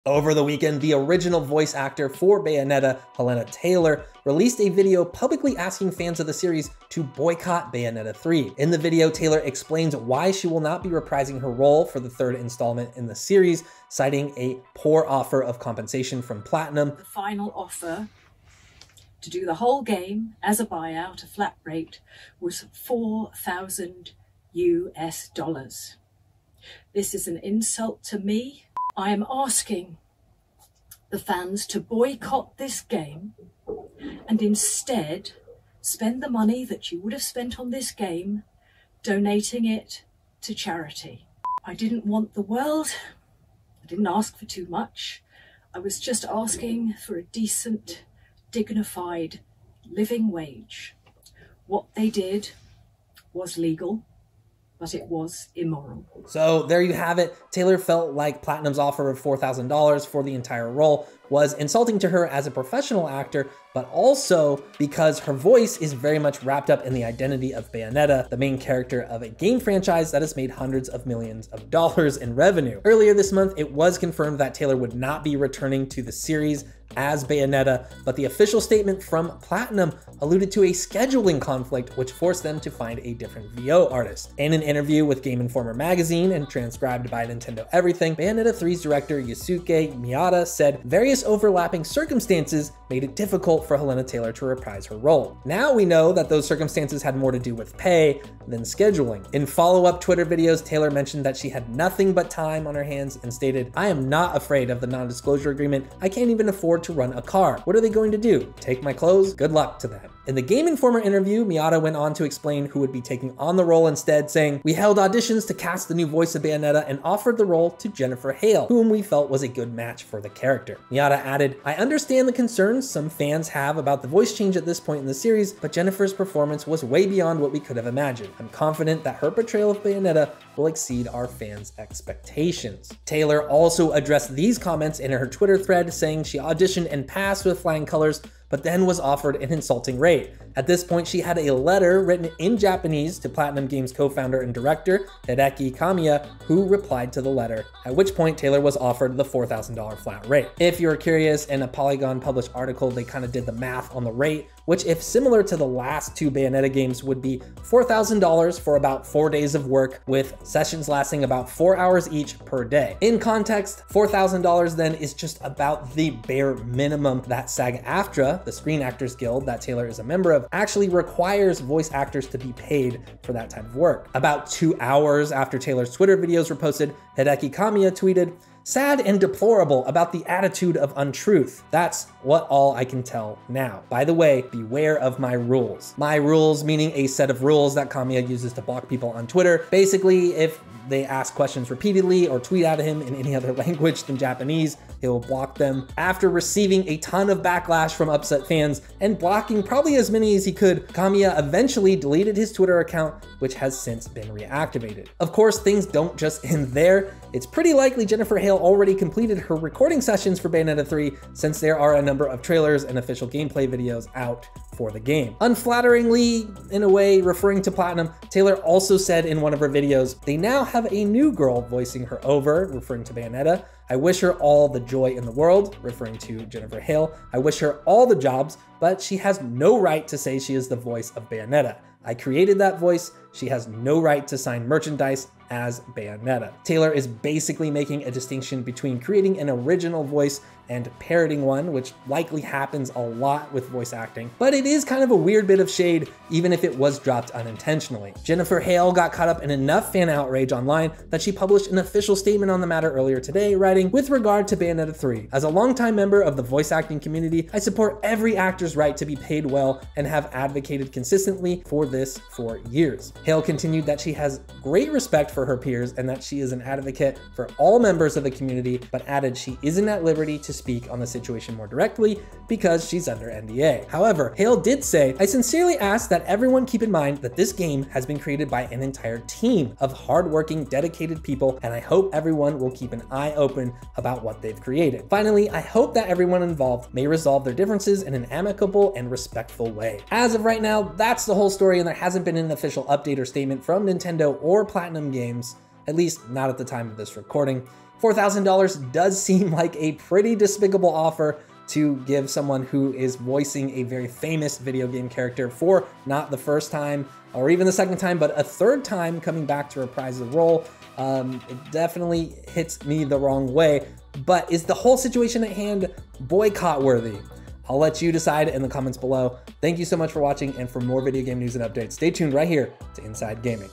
Over the weekend, the original voice actor for Bayonetta, Hellena Taylor, released a video publicly asking fans of the series to boycott Bayonetta 3. In the video, Taylor explains why she will not be reprising her role for the third installment in the series, citing a poor offer of compensation from Platinum. The final offer to do the whole game as a buyout, a flat rate, was $4,000 US. This is an insult to me. I am asking the fans to boycott this game and instead spend the money that you would have spent on this game donating it to charity. I didn't want the world. I didn't ask for too much. I was just asking for a decent, dignified living wage. What they did was legal, but it was immoral. So there you have it. Taylor felt like Platinum's offer of $4,000 for the entire role was insulting to her as a professional actor, but also because her voice is very much wrapped up in the identity of Bayonetta, the main character of a game franchise that has made hundreds of millions of dollars in revenue. Earlier this month, it was confirmed that Taylor would not be returning to the series as Bayonetta, but the official statement from Platinum alluded to a scheduling conflict which forced them to find a different VO artist. In an interview with Game Informer magazine and transcribed by Nintendo Everything, Bayonetta 3's director Yusuke Miyata said various overlapping circumstances made it difficult for Hellena Taylor to reprise her role. Now we know that those circumstances had more to do with pay than scheduling. In follow-up Twitter videos, Taylor mentioned that she had nothing but time on her hands and stated, "I am not afraid of the non-disclosure agreement. I can't even afford to run a car. What are they going to do? Take my clothes? Good luck to them." In the Game Informer interview, Miyata went on to explain who would be taking on the role instead, saying, "We held auditions to cast the new voice of Bayonetta and offered the role to Jennifer Hale, whom we felt was a good match for the character." Miyata added, "I understand the concerns some fans have about the voice change at this point in the series, but Jennifer's performance was way beyond what we could have imagined. I'm confident that her portrayal of Bayonetta will exceed our fans' expectations." Taylor also addressed these comments in her Twitter thread, saying she auditioned and passed with flying colors, but then was offered an insulting rate. At this point, she had a letter written in Japanese to Platinum Games co-founder and director Hideki Kamiya, who replied to the letter, at which point Taylor was offered the $4,000 flat rate. If you're curious, in a Polygon published article, they kind of did the math on the rate, which, if similar to the last two Bayonetta games, would be $4,000 for about 4 days of work, with sessions lasting about 4 hours each per day. In context, $4,000 then is just about the bare minimum that SAG-AFTRA, the Screen Actors Guild that Taylor is a member of, actually requires voice actors to be paid for that type of work. About 2 hours after Taylor's Twitter videos were posted, Hideki Kamiya tweeted, "Sad and deplorable about the attitude of untruth. That's what all I can tell now. By the way, beware of my rules." My rules meaning a set of rules that Kamiya uses to block people on Twitter. Basically, if they ask questions repeatedly or tweet at him in any other language than Japanese, he'll block them. After receiving a ton of backlash from upset fans and blocking probably as many as he could, Kamiya eventually deleted his Twitter account, which has since been reactivated. Of course, things don't just end there. It's pretty likely Jennifer Hale already completed her recording sessions for Bayonetta 3, since there are a number of trailers and official gameplay videos out for the game. Unflatteringly, in a way, referring to Platinum, Taylor also said in one of her videos, "They now have a new girl voicing her over," referring to Bayonetta. "I wish her all the joy in the world," referring to Jennifer Hale. "I wish her all the jobs, but she has no right to say she is the voice of Bayonetta. I created that voice. She has no right to sign merchandise as Bayonetta." Taylor is basically making a distinction between creating an original voice and parroting one, which likely happens a lot with voice acting, but it is kind of a weird bit of shade, even if it was dropped unintentionally. Jennifer Hale got caught up in enough fan outrage online that she published an official statement on the matter earlier today, writing, "With regard to Bayonetta 3, as a longtime member of the voice acting community, I support every actor's right to be paid well and have advocated consistently for this for years." Hale continued that she has great respect for her peers and that she is an advocate for all members of the community, but added she isn't at liberty to speak on the situation more directly because she's under NDA. However, Hale did say, "I sincerely ask that everyone keep in mind that this game has been created by an entire team of hardworking, dedicated people, and I hope everyone will keep an eye open about what they've created. Finally, I hope that everyone involved may resolve their differences in an amicable and respectful way." As of right now, that's the whole story, and there hasn't been an official update or statement from Nintendo or Platinum Games, at least not at the time of this recording. $4,000 does seem like a pretty despicable offer to give someone who is voicing a very famous video game character for not the first time or even the second time, but a third time coming back to reprise the role. It definitely hits me the wrong way, but is the whole situation at hand boycott worthy? I'll let you decide in the comments below. Thank you so much for watching, and for more video game news and updates, stay tuned right here to Inside Gaming.